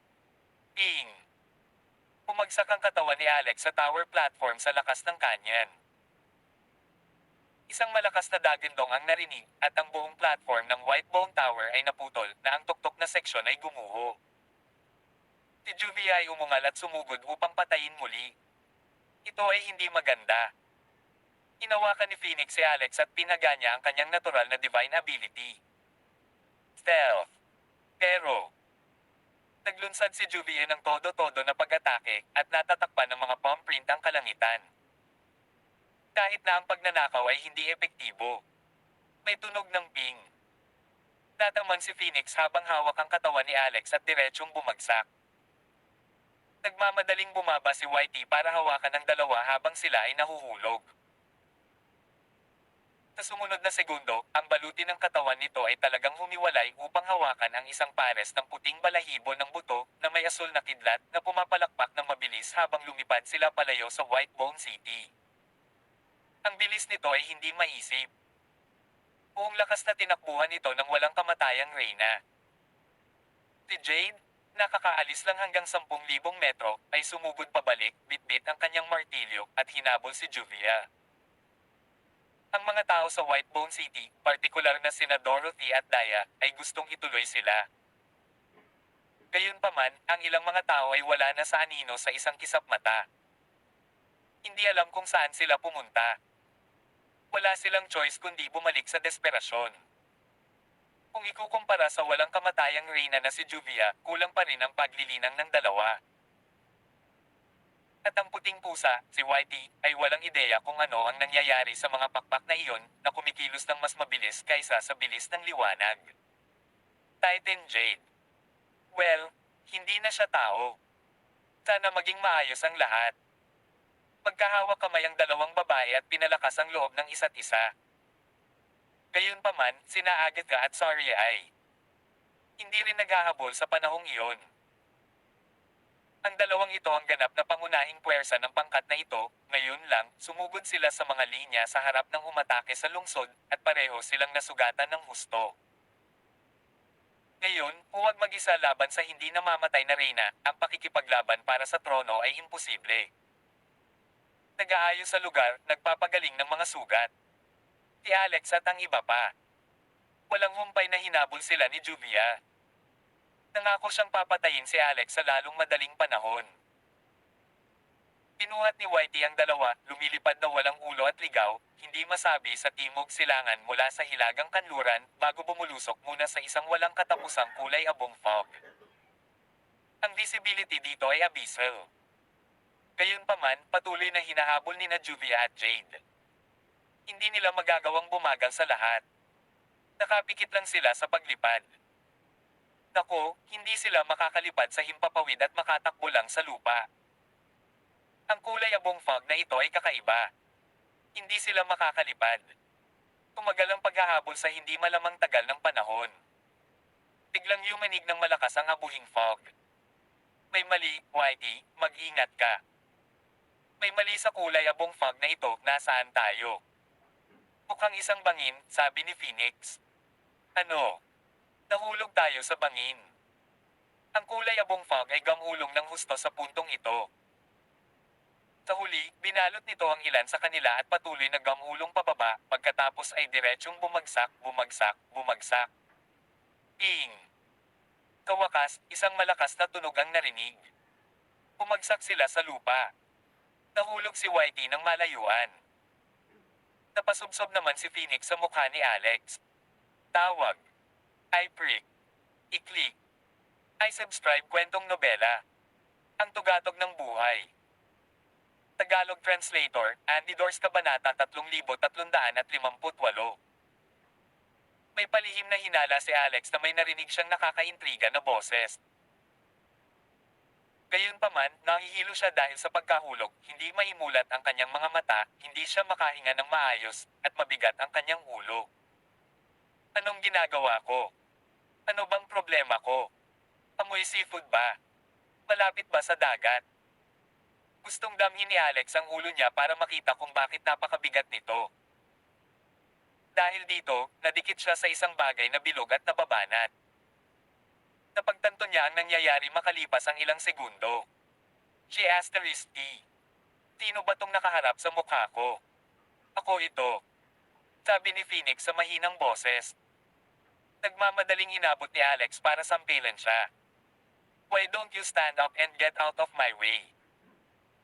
Ping! Pumagsak ang katawan ni Alex sa tower platform sa lakas ng kanyan. Isang malakas na dagendong ang narinig, at ang buong platform ng Whitebone Tower ay naputol, na ang tuktok na seksyon ay gumuho. Si Juvia ay umungal at sumugod upang patayin muli. Ito ay hindi maganda. Hinawakan ni Phoenix si Alex at pinaga niya ang kanyang natural na divine ability. Stealth. Pero, naglunsad si Juvia ng todo-todo na pag-atake, at natatakpan ng mga palm print ang kalangitan. Kahit na ang pagnanakaw ay hindi epektibo. May tunog ng ping. Nataman si Phoenix habang hawak ang katawan ni Alex at diretsyong bumagsak. Nagmamadaling bumaba si Whitey para hawakan ang dalawa habang sila ay nahuhulog. Sa sumunod na segundo, ang baluti ng katawan nito ay talagang humiwalay upang hawakan ang isang pares ng puting balahibo ng buto na may asul na kidlat na pumapalakpak ng mabilis habang lumipad sila palayo sa Whitebone City. Ang bilis nito ay hindi maisip. Buong lakas na tinakbuhan ito ng walang kamatayang reyna. Si Jade, nakakaalis lang hanggang 10,000 metro, ay sumugod pabalik, bitbit ang kanyang martilyo, at hinabol si Juvia. Ang mga tao sa Whitebone City, partikular na sina Dorothy at Daya, ay gustong ituloy sila. Gayunpaman, ang ilang mga tao ay wala na sa anino sa isang kisap mata. Hindi alam kung saan sila pumunta. Wala silang choice kundi bumalik sa desperasyon. Kung ikukumpara sa walang kamatayang reyna na si Juvia, kulang pa rin ang paglilinang ng dalawa. At ang puting pusa, si Whitey, ay walang ideya kung ano ang nangyayari sa mga pakpak na iyon, na kumikilos ng mas mabilis kaysa sa bilis ng liwanag. Titan Jade. Well, hindi na siya tao. Sana maging maayos ang lahat. Magkahawak kamay ang dalawang babae at pinalakas ang loob ng isa't isa. Gayunpaman, sina Agatha at Saria ay hindi rin naghahabol sa panahong iyon. Ang dalawang ito ang ganap na pangunahing puwersa ng pangkat na ito, ngayon lang, sumugod sila sa mga linya sa harap ng umatake sa lungsod, at pareho silang nasugatan ng husto. Ngayon, huwag mag-isa laban sa hindi namamatay na reyna, ang pakikipaglaban para sa trono ay imposible. Nag-aayos sa lugar, nagpapagaling ng mga sugat. Si Alex at ang iba pa. Walang humpay na hinabol sila ni Juvia. Nangako siyang papatayin si Alex sa lalong madaling panahon. Pinuhat ni Whitey ang dalawa, lumilipad na walang ulo at ligaw, hindi masabi sa timog silangan mula sa hilagang kanluran, bago bumulusok muna sa isang walang katapusang kulay abong fog. Ang visibility dito ay abyssal. Gayunpaman, patuloy na hinahabol ni na Juvia at Jade. Hindi nila magagawang bumagal sa lahat. Nakapikit lang sila sa paglipad. Nako, hindi sila makakalipad sa himpapawid at makatakbo lang sa lupa. Ang kulay abong fog na ito ay kakaiba. Hindi sila makakalipad. Tumagal ang paghahabol sa hindi malamang tagal ng panahon. Biglang yumanig ng malakas ang abuhing fog. May mali, Whitey, mag-ingat ka. May mali sa kulay abong fog na ito, nasaan tayo? Mukhang isang bangin, sabi ni Phoenix. Ano? Nahulog tayo sa bangin. Ang kulay abong fog ay gamulong ng husto sa puntong ito. Sa huli, binalot nito ang ilan sa kanila at patuloy na gamulong pababa, pagkatapos ay diretsyong bumagsak, bumagsak. Ping! Kawakas, isang malakas na tunog ang narinig. Bumagsak sila sa lupa. Nahulog si Whitey ng malayuan. Napasubsob naman si Phoenix sa mukha ni Alex. Tawag. I prick. I-click. I subscribe kwentong nobela. Ang tugatog ng buhay. Tagalog Translator, Andy Dors Kabanata 3358. May palihim na hinala si Alex na may narinig siyang nakakaintriga na boses. Gayunpaman, nahihilo siya dahil sa pagkahulog, hindi maimulat ang kanyang mga mata, hindi siya makahinga ng maayos, at mabigat ang kanyang ulo. Anong ginagawa ko? Ano bang problema ko? Amoy seafood ba? Malapit ba sa dagat? Gustong damhin ni Alex ang ulo niya para makita kung bakit napakabigat nito. Dahil dito, nadikit siya sa isang bagay na bilog at nababanat. Napagtanto niya ang nangyayari makalipas ang ilang segundo. She asterisk T. Sino ba tong nakaharap sa mukha ko? Ako ito. Sabi ni Phoenix sa mahinang boses. Nagmamadaling inabot ni Alex para sampilan siya. Why don't you stand up and get out of my way?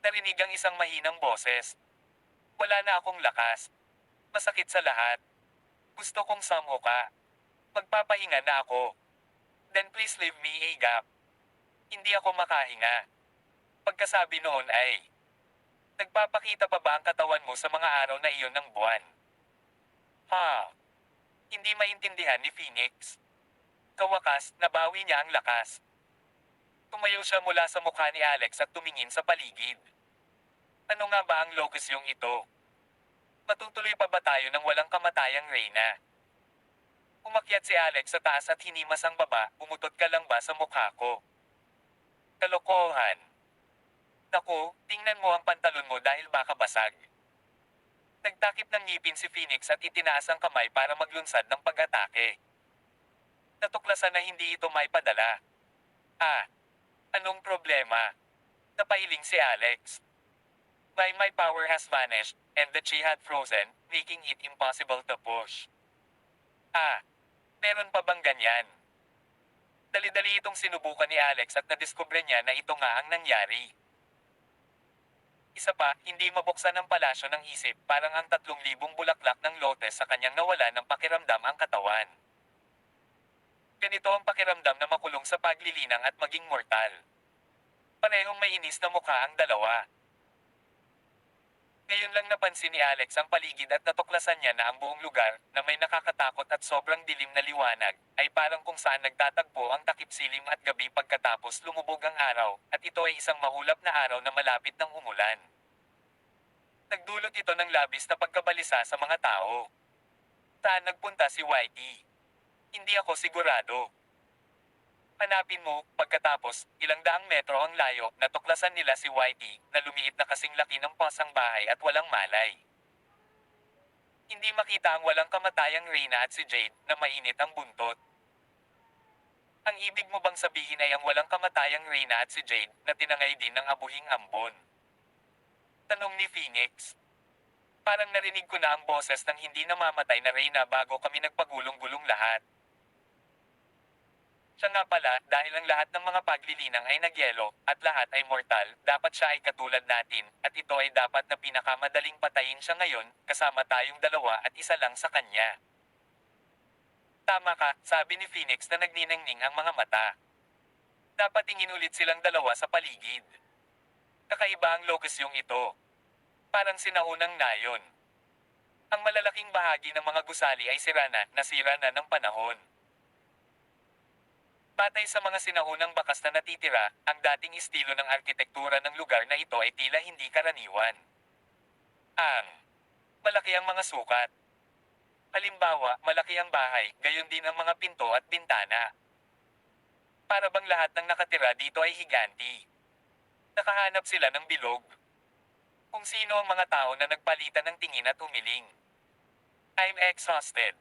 Narinig ang isang mahinang boses. Wala na akong lakas. Masakit sa lahat. Gusto kong samho ka. Magpapahinga na ako. Then please leave me a gap. Hindi ako makahinga. Pagkasabi noon ay, nagpapakita pa ba ang katawan mo sa mga araw na iyon ng buwan? Ha? Hindi maintindihan ni Phoenix. Kawakas, nabawi niya ang lakas. Tumayo siya mula sa mukha ni Alex at tumingin sa paligid. Ano nga ba ang lokasyong ito? Matutuloy pa ba tayo ng walang kamatayang reyna? Umakyat si Alex sa taas at hinimas ang baba, umutot ka lang ba sa mukha ko? Kalokohan. Naku, tingnan mo ang pantalon mo dahil baka basag. Nagtakip ng ngipin si Phoenix at itinaas ang kamay para maglunsad ng pag-atake. Natuklasan na hindi ito may padala. Ah, anong problema? Napailing si Alex. My power has vanished, and the chi had frozen, making it impossible to push. Ah, meron pa bang ganyan? Dali-dali itong sinubukan ni Alex at nadiskubre niya na ito nga ang nangyari. Isa pa, hindi mabuksan ng palasyo ng isip, parang ang 3,000 bulaklak ng lotes sa kanyang nawala ng pakiramdam ang katawan. Ganito ang pakiramdam na makulong sa paglilinang at maging mortal. Parehong may inis na mukha ang dalawa. Ngayon lang napansin ni Alex ang paligid at natuklasan niya na ang buong lugar, na may nakakatakot at sobrang dilim na liwanag, ay parang kung saan nagtatagpo ang takip-silim at gabi pagkatapos lumubog ang araw, at ito ay isang mahulap na araw na malapit ng umulan. Nagdulot ito ng labis na pagkabalisa sa mga tao. Saan nagpunta si Whitey? Hindi ako sigurado. Hanapin mo, pagkatapos, ilang daang metro ang layo, natuklasan nila si Whitey, na lumiit na kasing laki ng pasang bahay at walang malay. Hindi makita ang walang kamatayang Reyna at si Jade, na mainit ang buntot. Ang ibig mo bang sabihin ay ang walang kamatayang Reyna at si Jade, na tinangay din ng abuhing ambon? Tanong ni Phoenix. Parang narinig ko na ang boses ng hindi namamatay na Reyna bago kami nagpagulong-gulong lahat. Siya nga pala, dahil ang lahat ng mga paglilinang ay nagyelo, at lahat ay mortal, dapat siya ay katulad natin, at ito ay dapat na pinakamadaling patayin siya ngayon, kasama tayong dalawa at isa lang sa kanya. Tama ka, sabi ni Phoenix na nagniningning ang mga mata. Dapat tingin ulit silang dalawa sa paligid. Kakaiba ang lokasyong ito. Parang sinaunang nayon. Ang malalaking bahagi ng mga gusali ay nasira na ng panahon. Batay sa mga sinaunang bakas na natitira, ang dating estilo ng arkitektura ng lugar na ito ay tila hindi karaniwan. Ang malaki ang mga sukat. Halimbawa, malaki ang bahay, gayon din ang mga pinto at bintana. Para bang lahat ng nakatira dito ay higanti. Nakahanap sila ng bilog. Kung sino ang mga tao na nagpalitan ng tingin at humiling. I'm exhausted.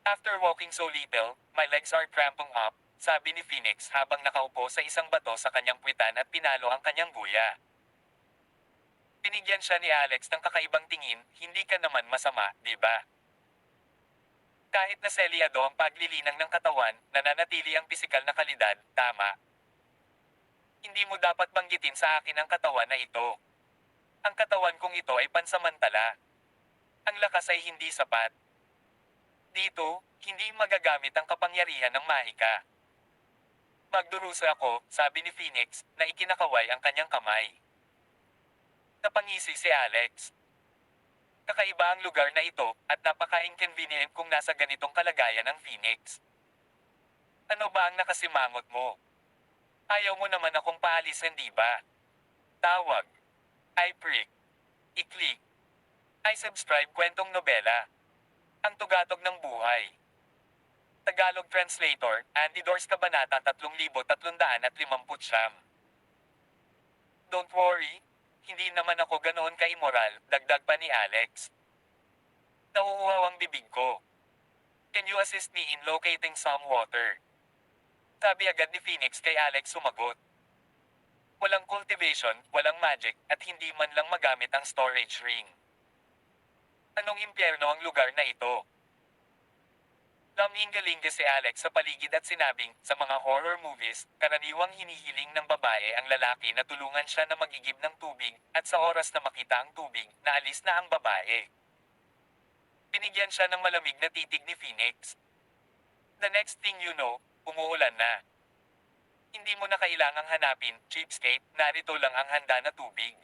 After walking so little, my legs are cramping up, sabi ni Phoenix habang nakaupo sa isang bato sa kanyang puwitan at pinalo ang kanyang guya. Binigyan siya ni Alex ng kakaibang tingin, hindi ka naman masama, di ba? Kahit na selyado ang paglilinang ng katawan, nananatili ang pisikal na kalidad, tama. Hindi mo dapat banggitin sa akin ang katawan na ito. Ang katawan kong ito ay pansamantala. Ang lakas ay hindi sapat. Dito, hindi magagamit ang kapangyarihan ng mahika. Magdurusa ako, sabi ni Phoenix, na ikinakaway ang kanyang kamay. Napangisi si Alex. Kakaiba ang lugar na ito, at napaka-inconvenient kung nasa ganitong kalagayan ng Phoenix. Ano ba ang nakasimangot mo? Ayaw mo naman akong paalisin, di ba? Tawag. I prick. I-click. I subscribe kwentong nobela. Ang tugatog ng buhay. Tagalog Translator, Andy Dors Kabanata 3359. Don't worry, hindi naman ako ganoon ka-immoral, dagdag pa ni Alex. Nauuhaw ang bibig ko. Can you assist me in locating some water? Sabi agad ni Phoenix kay Alex sumagot. Walang cultivation, walang magic, at hindi man lang magamit ang storage ring. Anong impyerno ang lugar na ito? Laminggalinga si Alex sa paligid at sinabing, sa mga horror movies, karaniwang hinihiling ng babae ang lalaki na tulungan siya na magigib ng tubig, at sa oras na makita ang tubig, naalis na ang babae. Binigyan siya ng malamig na titig ni Phoenix. The next thing you know, umuulan na. Hindi mo na kailangang hanapin, cheapskate, narito lang ang handa na tubig.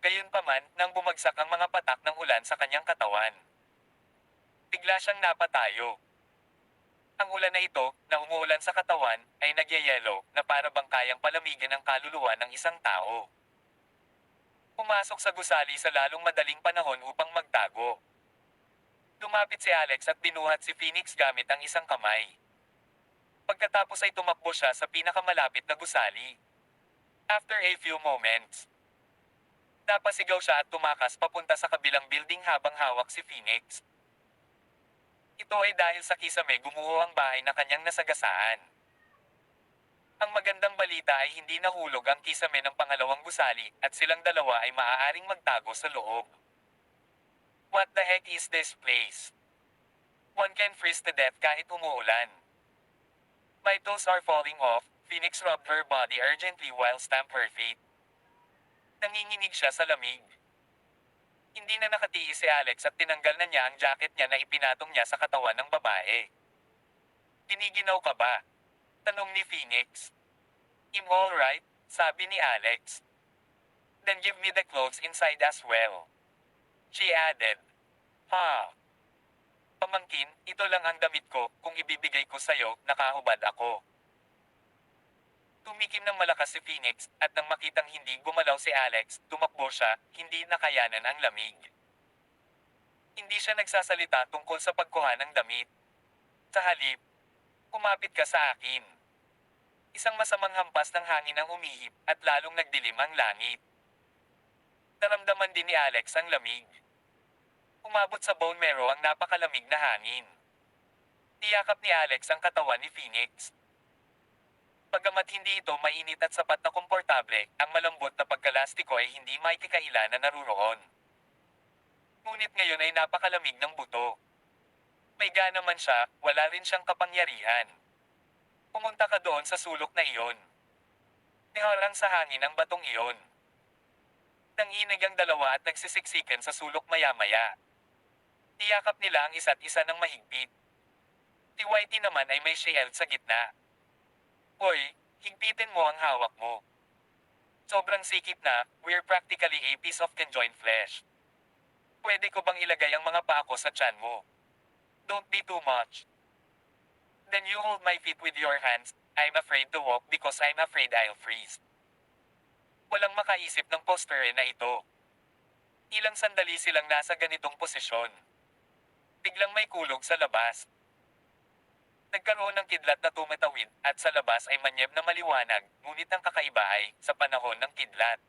Gayunpaman, nang bumagsak ang mga patak ng ulan sa kanyang katawan. Bigla siyang napatayo. Ang ulan na ito, na umuulan sa katawan, ay nagyayelo, na para bang kayang palamigin ang kaluluwa ng isang tao. Pumasok sa gusali sa lalong madaling panahon upang magtago. Lumapit si Alex at binuhat si Phoenix gamit ang isang kamay. Pagkatapos ay tumakbo siya sa pinakamalapit na gusali. After a few moments, napasigaw siya at tumakas papunta sa kabilang building habang hawak si Phoenix. Ito ay dahil sa kisame gumuho ang bahay na kanyang nasagasaan. Ang magandang balita ay hindi nahulog ang kisame ng pangalawang gusali at silang dalawa ay maaaring magtago sa loob. What the heck is this place? One can freeze to death kahit umuulan. My toes are falling off, Phoenix rubbed her body urgently while stamped her feet. Nanginginig siya sa lamig. Hindi na nakatiis si Alex at tinanggal na niya ang jacket niya na ipinatong niya sa katawan ng babae. Giniginaw ka ba? Tanong ni Phoenix. I'm alright, sabi ni Alex. Then give me the clothes inside as well. She added. Ha? Pamangkin, ito lang ang damit ko, kung ibibigay ko sa'yo, nakahubad ako. Tumikim ng malakas si Phoenix, at nang makitang hindi gumalaw si Alex, tumakbo siya, hindi nakayanan ang lamig. Hindi siya nagsasalita tungkol sa pagkuha ng damit. Sa halip, kumapit ka sa akin. Isang masamang hampas ng hangin ang umihip, at lalong nagdilim ang langit. Naramdaman din ni Alex ang lamig. Umabot sa bone marrow ang napakalamig na hangin. Tiyakap ni Alex ang katawan ni Phoenix. Bagamat hindi ito mainit at sapat na komportable, ang malambot na pagkalastiko ay hindi maikikaila na naruroon. Ngunit ngayon ay napakalamig ng buto. May gana man siya, wala rin siyang kapangyarihan. Pumunta ka doon sa sulok na iyon. Niharang sa hangin ang batong iyon. Nanginig ang dalawa at nagsisiksikan sa sulok maya-maya. Tiyakap nila ang isa't isa ng mahigpit. Si Whitey naman ay may shield sa gitna. Hoy, higpitin mo ang hawak mo. Sobrang sikip na, we're practically a piece of conjoined flesh. Pwede ko bang ilagay ang mga paa ko sa tiyan mo? Don't be too much. Then you hold my feet with your hands. I'm afraid to walk because I'm afraid I'll freeze. Walang makaisip ng postere na ito. Ilang sandali silang nasa ganitong posisyon. Biglang may kulog sa labas. Nagkaroon ng kidlat na tumatawid, at sa labas ay manyeb na maliwanag, ngunit ang kakaiba ay, sa panahon ng kidlat.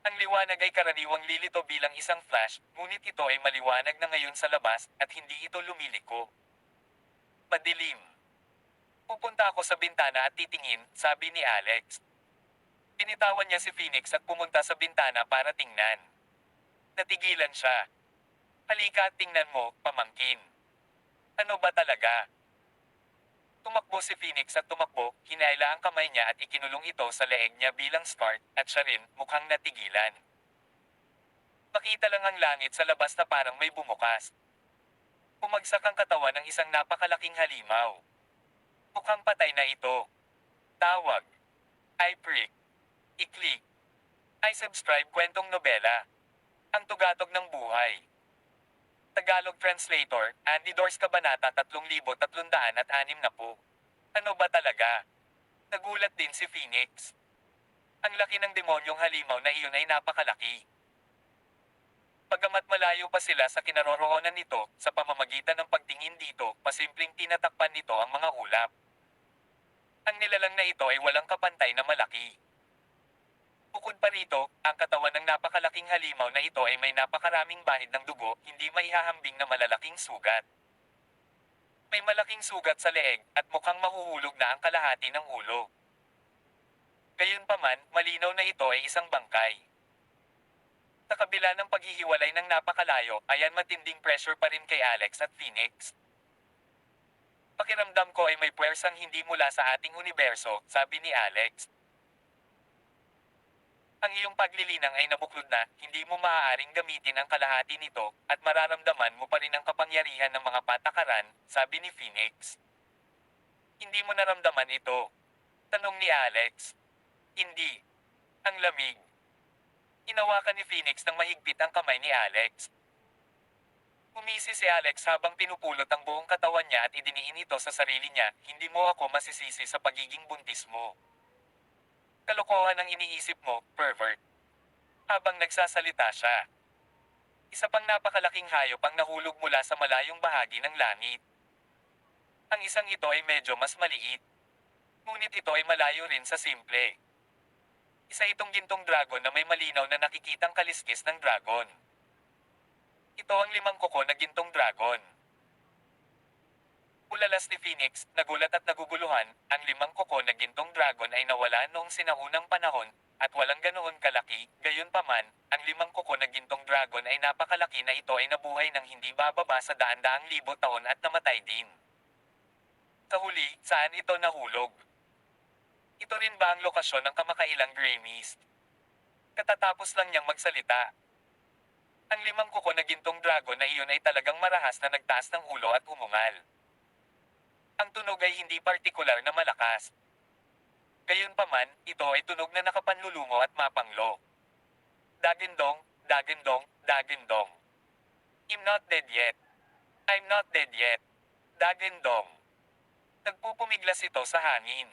Ang liwanag ay karaniwang lilito bilang isang flash, ngunit ito ay maliwanag na ngayon sa labas, at hindi ito lumiliko. Madilim. Pupunta ako sa bintana at titingin, sabi ni Alex. Pinitawan niya si Phoenix at pumunta sa bintana para tingnan. Natigilan siya. Halika at tingnan mo, pamangkin. Ano ba talaga? Tumakbo si Phoenix at tumakbo, hinayla ang kamay niya at ikinulong ito sa leeg niya bilang skirt, at siya rin, mukhang natigilan. Makita lang ang langit sa labas na parang may bumukas. Pumagsak ang katawan ng isang napakalaking halimaw. Mukhang patay na ito. Tawag. I prick. I-click. I subscribe kwentong nobela. Ang tugatog ng buhay. Tagalog Translator, Andy Dors Kabanata 3360. Ano ba talaga? Nagulat din si Phoenix. Ang laki ng demonyong halimaw na iyon ay napakalaki. Bagamat malayo pa sila sa kinaroroonan nito, sa pamamagitan ng pagtingin dito, pasimpleng tinatakpan nito ang mga ulap. Ang nilalang na ito ay walang kapantay na malaki. Bukod pa rito, ang katawan ng napakalaking halimaw na ito ay may napakaraming bahid ng dugo, hindi maihahambing na malalaking sugat. May malaking sugat sa leeg, at mukhang mahuhulog na ang kalahati ng ulo. Gayunpaman, malinaw na ito ay isang bangkay. Sa kabila ng paghihiwalay ng napakalayo, ayan matinding pressure pa rin kay Alex at Phoenix. Pakiramdam ko ay may puwersang hindi mula sa ating universo, sabi ni Alex. Ang iyong paglilinang ay nabuklod na, hindi mo maaaring gamitin ang kalahati nito, at mararamdaman mo pa rin ang kapangyarihan ng mga patakaran, sabi ni Phoenix. Hindi mo naramdaman ito? Tanong ni Alex. Hindi. Ang lamig. Hinawakan ni Phoenix ng mahigpit ang kamay ni Alex. Umisi si Alex habang pinupulot ang buong katawan niya at idiniin ito sa sarili niya, hindi mo ako masisisi sa pagiging buntis mo. Kalokohan ang iniisip mo, pervert. Habang nagsasalita siya. Isa pang napakalaking hayop ang nahulog mula sa malayong bahagi ng langit. Ang isang ito ay medyo mas maliit. Ngunit ito ay malayo rin sa simple. Isa itong gintong dragon na may malinaw na nakikitang kaliskis ng dragon. Ito ang 5 kuko na gintong dragon. Ulalas ni Phoenix, nagulat at naguguluhan, ang 5 kuko na gintong dragon ay nawala noong sinaunang panahon, at walang ganoon kalaki, gayunpaman, ang 5 kuko na gintong dragon ay napakalaki na ito ay nabuhay ng hindi bababa sa daan-daang libo taon at namatay din. Sa huli, saan ito nahulog? Ito rin ba ang lokasyon ng kamakailang Grey Mist? Katatapos lang niyang magsalita. Ang 5 kuko na gintong dragon na iyon ay talagang marahas na nagtaas ng ulo at umungal. Ang tunog ay hindi partikular na malakas. Gayunpaman, ito ay tunog na nakapanlulungo at mapanglo. Dagindong, dagindong, dagindong. I'm not dead yet. I'm not dead yet. Dagindong. Nagpupumiglas ito sa hangin.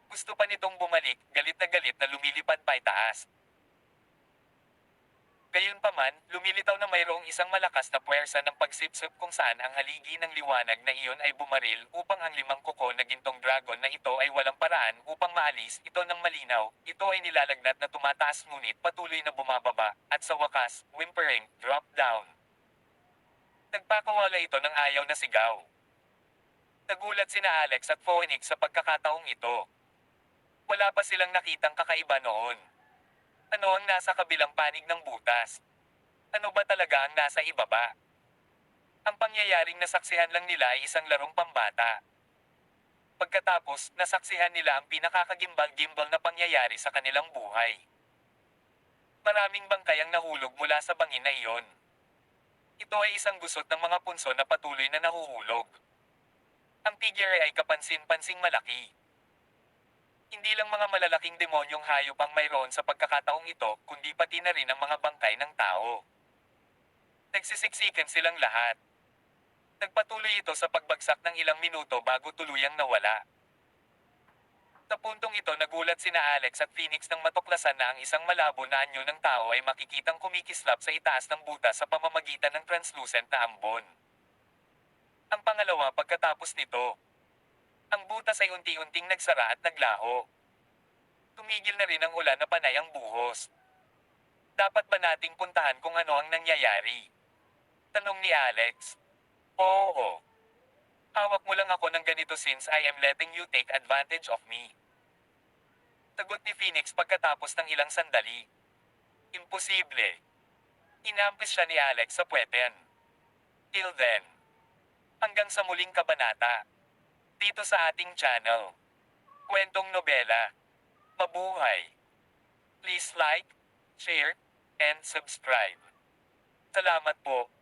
Gusto pa nitong bumalik, galit na lumilipad pa itaas. Gayunpaman, lumilitaw na mayroong isang malakas na puwersa ng pagsipsip kung saan ang haligi ng liwanag na iyon ay bumaril upang ang limang kuko na gintong dragon na ito ay walang paraan upang maalis ito ng malinaw. Ito ay nilalagnat na tumataas ngunit patuloy na bumababa, at sa wakas, whimpering, drop down. Nagpakawala ito ng ayaw na sigaw. Nagulat sina Alex at Phoenix sa pagkakataong ito. Wala pa silang nakitang kakaiba noon. Ano ang nasa kabilang panig ng butas? Ano ba talaga ang nasa ibaba? Ang pangyayaring nasaksihan lang nila ay isang larong pambata. Pagkatapos, nasaksihan nila ang pinakakagimbal-gimbal na pangyayari sa kanilang buhay. Maraming bangkay ang nahulog mula sa bangin na iyon. Ito ay isang gusot ng mga punso na patuloy na nahuhulog. Ang figure ay kapansin-pansing malaki. Hindi lang mga malalaking demonyong hayop ang mayroon sa pagkakataong ito, kundi pati na rin ang mga bangkay ng tao. Nagsisiksikan silang lahat. Nagpatuloy ito sa pagbagsak ng ilang minuto bago tuluyang nawala. Sa puntong ito nagulat sina Alex at Phoenix nang matuklasan na ang isang malabo na anyo ng tao ay makikitang kumikislap sa itaas ng butas sa pamamagitan ng translucent na ambon. Ang pangalawa pagkatapos nito, ang butas ay unti-unting nagsara at naglaho. Tumigil na rin ang ulan na panay ang buhos. Dapat ba nating puntahan kung ano ang nangyayari? Tanong ni Alex. Oo. Hawak mo lang ako ng ganito since I am letting you take advantage of me. Sagot ni Phoenix pagkatapos ng ilang sandali. Imposible. Inampis siya ni Alex sa puweten. Till then. Hanggang sa muling kabanata. Dito sa ating channel. Kwentong Nobela. Mabuhay. Please like, share, and subscribe. Salamat po.